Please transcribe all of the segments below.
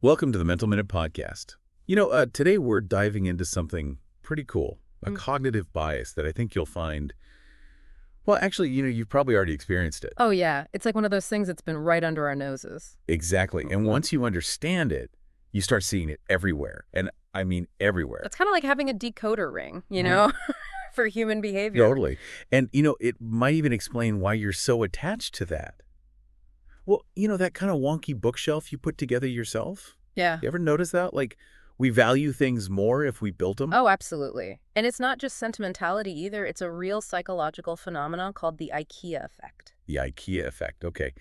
Welcome to the Mental Minute Podcast. Today we're diving into something pretty cool, a Mm. cognitive bias that I think you'll find, well, actually, you've probably already experienced it. Oh, yeah. It's like one of those things that's been right under our noses. Exactly. And once you understand it, you start seeing it everywhere. And I mean everywhere. It's kind of like having a decoder ring, for human behavior. Totally. And, it might even explain why you're so attached to that. Well, that kind of wonky bookshelf you put together yourself? Yeah. You ever notice that? Like, we value things more if we built them? Oh, absolutely. And it's not just sentimentality either. It's a real psychological phenomenon called the IKEA effect. The IKEA effect. Okay.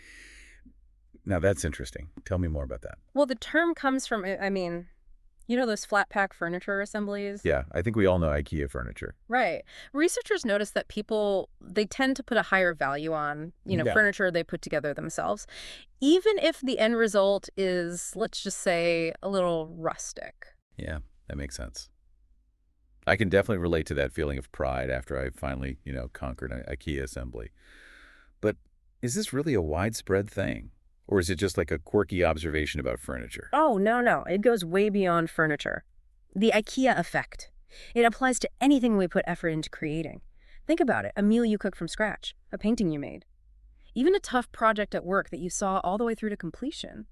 Now that's interesting. Tell me more about that. Well, the term comes from, those flat pack furniture assemblies? Yeah, I think we all know IKEA furniture. Right. Researchers notice that people, they tend to put a higher value on, Yeah. furniture they put together themselves, even if the end result is, let's just say, a little rustic. Yeah, that makes sense. I can definitely relate to that feeling of pride after I finally, conquered an IKEA assembly. But is this really a widespread thing? Or is it just like a quirky observation about furniture? Oh, no. It goes way beyond furniture. The IKEA effect. It applies to anything we put effort into creating. Think about it. A meal you cook from scratch. A painting you made. Even a tough project at work that you saw all the way through to completion.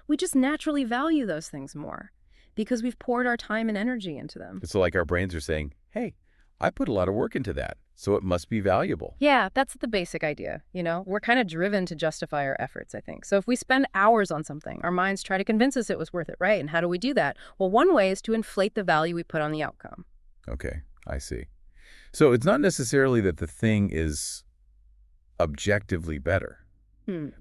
We just naturally value those things more because we've poured our time and energy into them. It's like our brains are saying, hey, I put a lot of work into that, so it must be valuable. Yeah, that's the basic idea, We're kind of driven to justify our efforts, I think. So if we spend hours on something, our minds try to convince us it was worth it, right? And how do we do that? Well, one way is to inflate the value we put on the outcome. Okay, I see. So it's not necessarily that the thing is objectively better,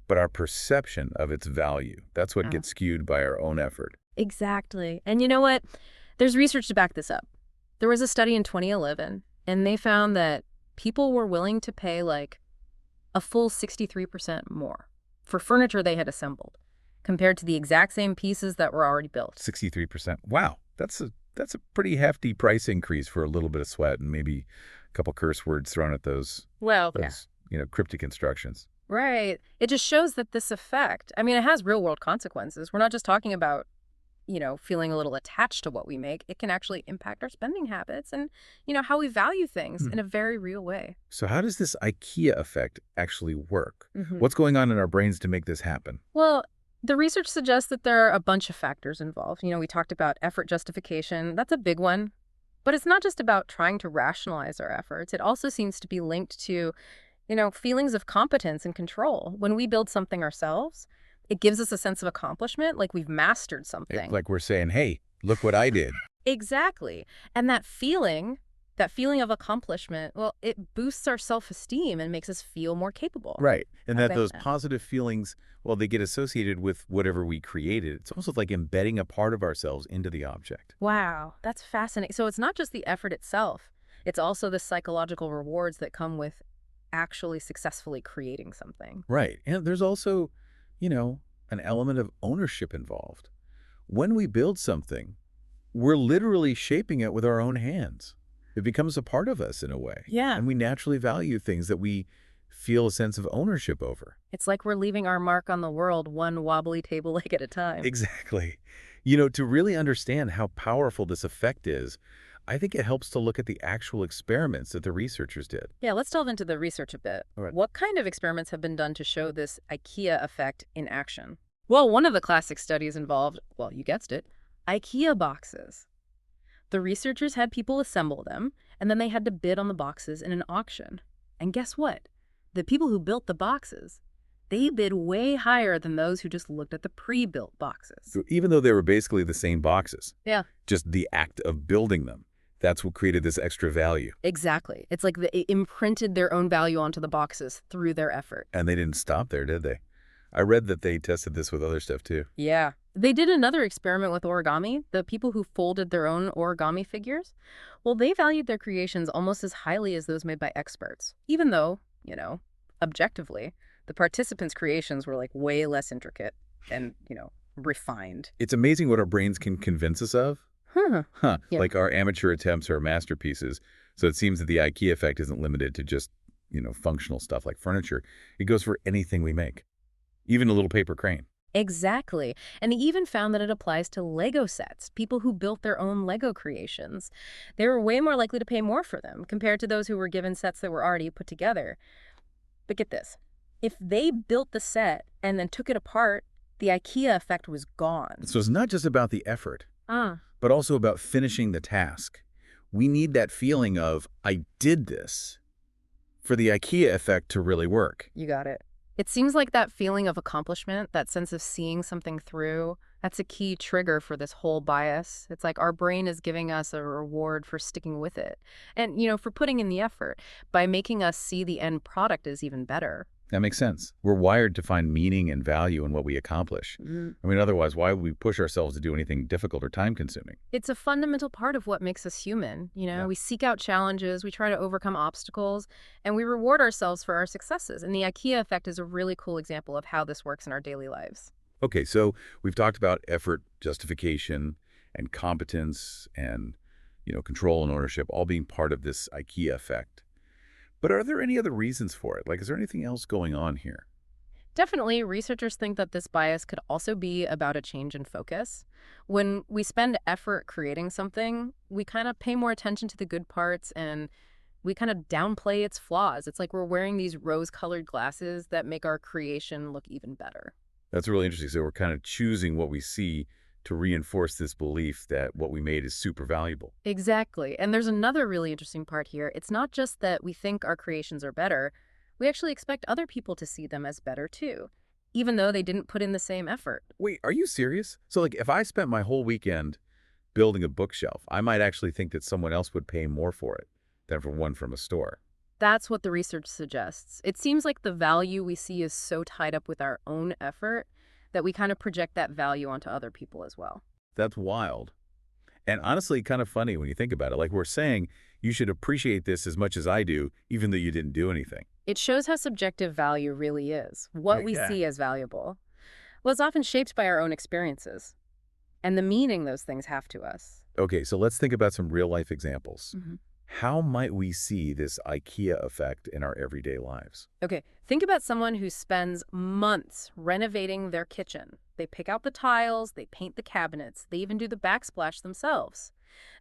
but our perception of its value. That's what gets skewed by our own effort. Exactly. And you know what? There's research to back this up. There was a study in 2011, and they found that people were willing to pay like a full 63% more for furniture they had assembled compared to the exact same pieces that were already built. 63%. Wow, that's a pretty hefty price increase for a little bit of sweat and maybe a couple curse words thrown at those cryptic instructions. Right. It just shows that this effect, it has real world consequences. We're not just talking about feeling a little attached to what we make. It can actually impact our spending habits and, how we value things in a very real way. So how does this IKEA effect actually work? What's going on in our brains to make this happen? Well, the research suggests that there are a bunch of factors involved. We talked about effort justification. That's a big one. But it's not just about trying to rationalize our efforts. It also seems to be linked to, feelings of competence and control. When we build something ourselves, it gives us a sense of accomplishment, like we've mastered something. Like we're saying, hey, look what I did. Exactly. And that feeling of accomplishment, well, it boosts our self-esteem and makes us feel more capable. Right. And that those positive feelings, well, they get associated with whatever we created. It's almost like embedding a part of ourselves into the object. Wow, that's fascinating. So it's not just the effort itself. It's also the psychological rewards that come with actually successfully creating something. Right. And there's also, an element of ownership involved. When we build something, we're literally shaping it with our own hands. It becomes a part of us in a way. Yeah. And we naturally value things that we feel a sense of ownership over. It's like we're leaving our mark on the world one wobbly table leg at a time. Exactly. To really understand how powerful this effect is, I think it helps to look at the actual experiments that the researchers did. Yeah, let's delve into the research a bit. All right. What kind of experiments have been done to show this IKEA effect in action? Well, one of the classic studies involved, well, you guessed it, IKEA boxes. The researchers had people assemble them, and then they had to bid on the boxes in an auction. And guess what? The people who built the boxes, they bid way higher than those who just looked at the pre-built boxes. So even though they were basically the same boxes, Yeah. just the act of building them, that's what created this extra value. Exactly. It's like it imprinted their own value onto the boxes through their effort. And they didn't stop there, did they? I read that they tested this with other stuff too. Yeah. They did another experiment with origami. The people who folded their own origami figures, well, they valued their creations almost as highly as those made by experts, even though, objectively, the participants' creations were like way less intricate and, refined. It's amazing what our brains can convince us of. Yeah. Like our amateur attempts are masterpieces. So it seems that the IKEA effect isn't limited to just, functional stuff like furniture. It goes for anything we make, even a little paper crane. Exactly. And they even found that it applies to Lego sets, people who built their own Lego creations. They were way more likely to pay more for them compared to those who were given sets that were already put together. But get this. If they built the set and then took it apart, the IKEA effect was gone. So it's not just about the effort, Ah, but also about finishing the task. We need that feeling of, I did this, for the IKEA effect to really work. you got it. It seems like that feeling of accomplishment, that sense of seeing something through, that's a key trigger for this whole bias. It's like our brain is giving us a reward for sticking with it. And, for putting in the effort by making us see the end product as even better. That makes sense. We're wired to find meaning and value in what we accomplish. Mm. I mean, otherwise, why would we push ourselves to do anything difficult or time-consuming? It's a fundamental part of what makes us human. Yeah. We seek out challenges, we try to overcome obstacles, and we reward ourselves for our successes. And the IKEA effect is a really cool example of how this works in our daily lives. Okay, so we've talked about effort, justification, and competence, and control and ownership all being part of this IKEA effect. But are there any other reasons for it? Like, is there anything else going on here? Definitely, researchers think that this bias could also be about a change in focus. When we spend effort creating something, we kind of pay more attention to the good parts and we kind of downplay its flaws. It's like we're wearing these rose-colored glasses that make our creation look even better. That's really interesting. So we're kind of choosing what we see to reinforce this belief that what we made is super valuable. Exactly. And there's another really interesting part here. It's not just that we think our creations are better, we actually expect other people to see them as better too, even though they didn't put in the same effort. Wait, are you serious? So like if I spent my whole weekend building a bookshelf, I might actually think that someone else would pay more for it than for one from a store. That's what the research suggests. It seems like the value we see is so tied up with our own effort that we kind of project that value onto other people as well. That's wild. And honestly, kind of funny when you think about it. Like we're saying, you should appreciate this as much as I do, even though you didn't do anything. It shows how subjective value really is, what we Yeah. see as valuable. Well, it's often shaped by our own experiences and the meaning those things have to us. Okay, so let's think about some real life examples. Mhm. How might we see this IKEA effect in our everyday lives? Okay, think about someone who spends months renovating their kitchen. They pick out the tiles, they paint the cabinets, they even do the backsplash themselves.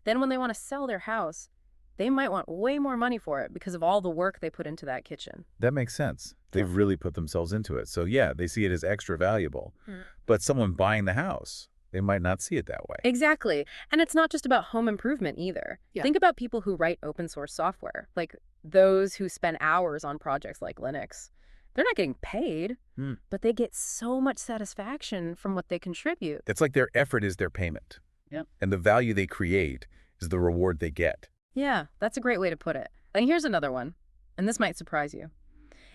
Then when they want to sell their house, they might want way more money for it because of all the work they put into that kitchen. That makes sense. Yeah. They've really put themselves into it. So yeah, they see it as extra valuable. Mm. But someone buying the house, they might not see it that way. Exactly. And it's not just about home improvement either. Yeah. Think about people who write open source software, like those who spend hours on projects like Linux. They're not getting paid, Hmm. but they get so much satisfaction from what they contribute. It's like their effort is their payment. Yep. And the value they create is the reward they get. Yeah, that's a great way to put it. And here's another one, and this might surprise you.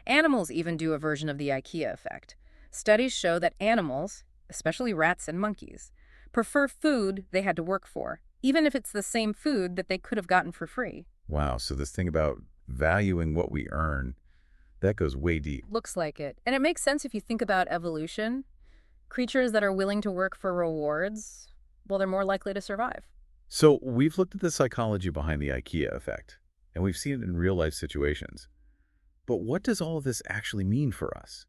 Animals even do a version of the IKEA effect. Studies show that animals, especially rats and monkeys, prefer food they had to work for, even if it's the same food that they could have gotten for free. Wow, so this thing about valuing what we earn, that goes way deep. Looks like it. And it makes sense if you think about evolution. Creatures that are willing to work for rewards, well, they're more likely to survive. So we've looked at the psychology behind the IKEA effect, and we've seen it in real-life situations. But what does all of this actually mean for us?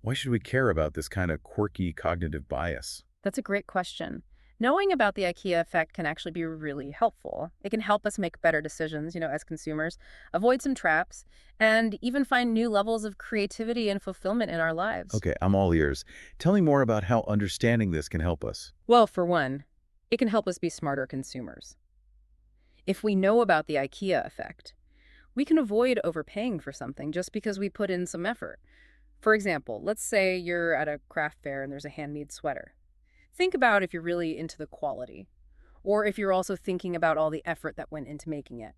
Why should we care about this kind of quirky cognitive bias? That's a great question. Knowing about the IKEA effect can actually be really helpful. It can help us make better decisions, as consumers, avoid some traps, and even find new levels of creativity and fulfillment in our lives. Okay, I'm all ears. Tell me more about how understanding this can help us. Well, for one, it can help us be smarter consumers. If we know about the IKEA effect, we can avoid overpaying for something just because we put in some effort. For example, let's say you're at a craft fair and there's a handmade sweater. Think about if you're really into the quality, or if you're also thinking about all the effort that went into making it.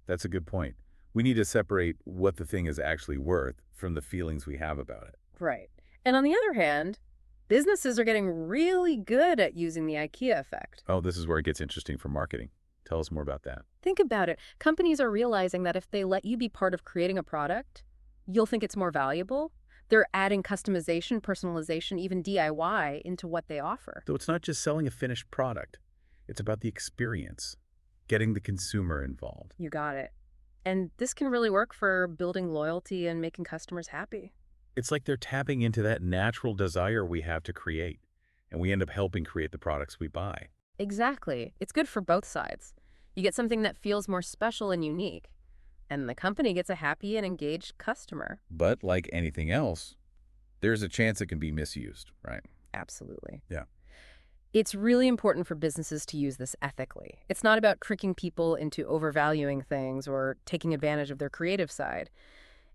That's a good point. We need to separate what the thing is actually worth from the feelings we have about it. Right. And on the other hand, businesses are getting really good at using the IKEA effect. Oh, this is where it gets interesting for marketing. Tell us more about that. Think about it. Companies are realizing that if they let you be part of creating a product, you'll think it's more valuable. They're adding customization, personalization, even DIY into what they offer. So it's not just selling a finished product. It's about the experience, getting the consumer involved. You got it. And this can really work for building loyalty and making customers happy. It's like they're tapping into that natural desire we have to create, and we end up helping create the products we buy. Exactly. It's good for both sides. You get something that feels more special and unique, and the company gets a happy and engaged customer. But like anything else, there's a chance it can be misused, right? Absolutely. Yeah. It's really important for businesses to use this ethically. It's not about tricking people into overvaluing things or taking advantage of their creative side.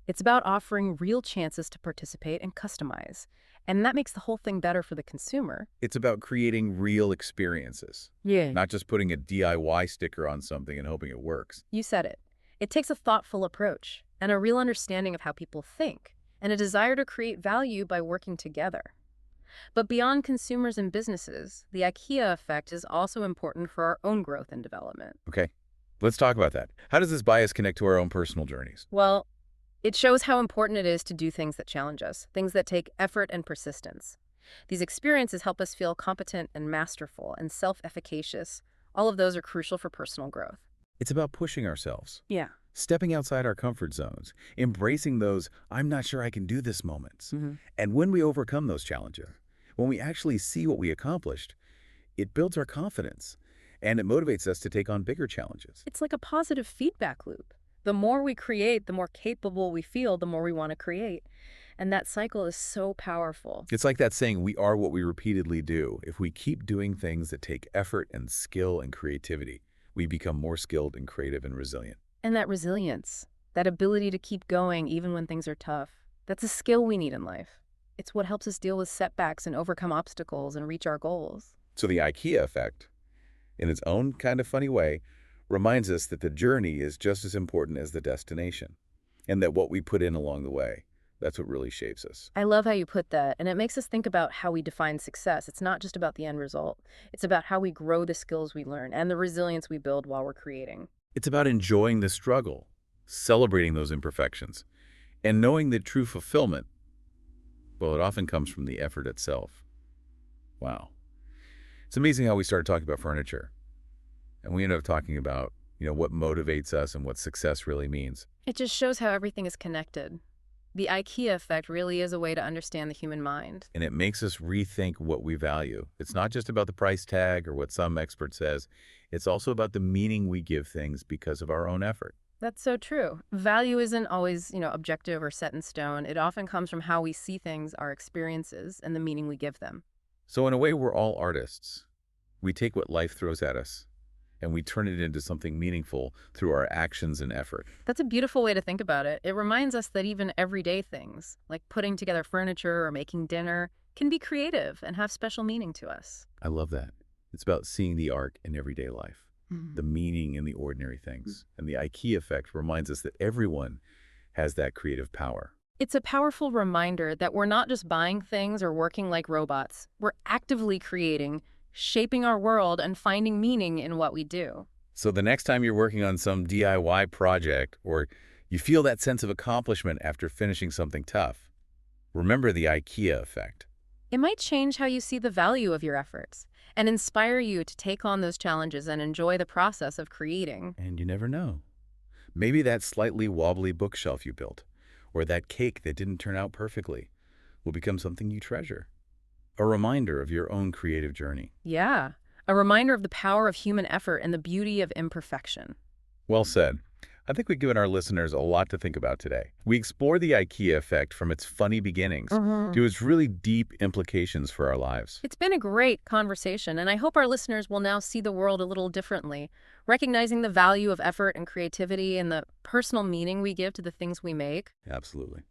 It's about offering real chances to participate and customize. And that makes the whole thing better for the consumer. It's about creating real experiences, Yeah. not just putting a DIY sticker on something and hoping it works. You said it. It takes a thoughtful approach and a real understanding of how people think and a desire to create value by working together. But beyond consumers and businesses, the IKEA effect is also important for our own growth and development. Okay, let's talk about that. How does this bias connect to our own personal journeys? Well, it shows how important it is to do things that challenge us, things that take effort and persistence. These experiences help us feel competent and masterful and self-efficacious. All of those are crucial for personal growth. It's about pushing ourselves, Yeah. stepping outside our comfort zones, embracing those "I'm not sure I can do this" moments. hmm And when we overcome those challenges, when we actually see what we accomplished, it builds our confidence and it motivates us to take on bigger challenges. It's like a positive feedback loop. The more we create, the more capable we feel, the more we want to create. And that cycle is so powerful. It's like that saying, we are what we repeatedly do. If we keep doing things that take effort and skill and creativity, we become more skilled and creative and resilient. And that resilience, that ability to keep going even when things are tough, that's a skill we need in life. It's what helps us deal with setbacks and overcome obstacles and reach our goals. So the IKEA effect, in its own kind of funny way, reminds us that the journey is just as important as the destination, and that what we put in along the way, that's what really shapes us. I love how you put that, and it makes us think about how we define success. It's not just about the end result. It's about how we grow the skills we learn and the resilience we build while we're creating. It's about enjoying the struggle, celebrating those imperfections, and knowing that true fulfillment, well, it often comes from the effort itself. Wow. It's amazing how we started talking about furniture, and we ended up talking about, what motivates us and what success really means. It just shows how everything is connected. The IKEA effect really is a way to understand the human mind. And it makes us rethink what we value. It's not just about the price tag or what some expert says. It's also about the meaning we give things because of our own effort. That's so true. Value isn't always, objective or set in stone. It often comes from how we see things, our experiences, and the meaning we give them. So in a way, we're all artists. We take what life throws at us, and we turn it into something meaningful through our actions and effort. That's a beautiful way to think about it. It reminds us that even everyday things, like putting together furniture or making dinner, can be creative and have special meaning to us. I love that. It's about seeing the art in everyday life, Mhm. the meaning in the ordinary things. And the IKEA effect reminds us that everyone has that creative power. It's a powerful reminder that we're not just buying things or working like robots. We're actively creating, shaping our world, and finding meaning in what we do. So the next time you're working on some DIY project or you feel that sense of accomplishment after finishing something tough, remember the IKEA effect. It might change how you see the value of your efforts and inspire you to take on those challenges and enjoy the process of creating. And you never know. Maybe that slightly wobbly bookshelf you built or that cake that didn't turn out perfectly will become something you treasure. A reminder of your own creative journey. Yeah, a reminder of the power of human effort and the beauty of imperfection. Well said. I think we've given our listeners a lot to think about today. We explore the IKEA effect from its funny beginnings to its really deep implications for our lives. It's been a great conversation, and I hope our listeners will now see the world a little differently, recognizing the value of effort and creativity and the personal meaning we give to the things we make. Absolutely.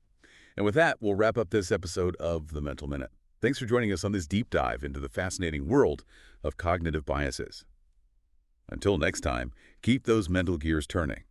And with that, we'll wrap up this episode of The Mental Minute. Thanks for joining us on this deep dive into the fascinating world of cognitive biases. Until next time, keep those mental gears turning.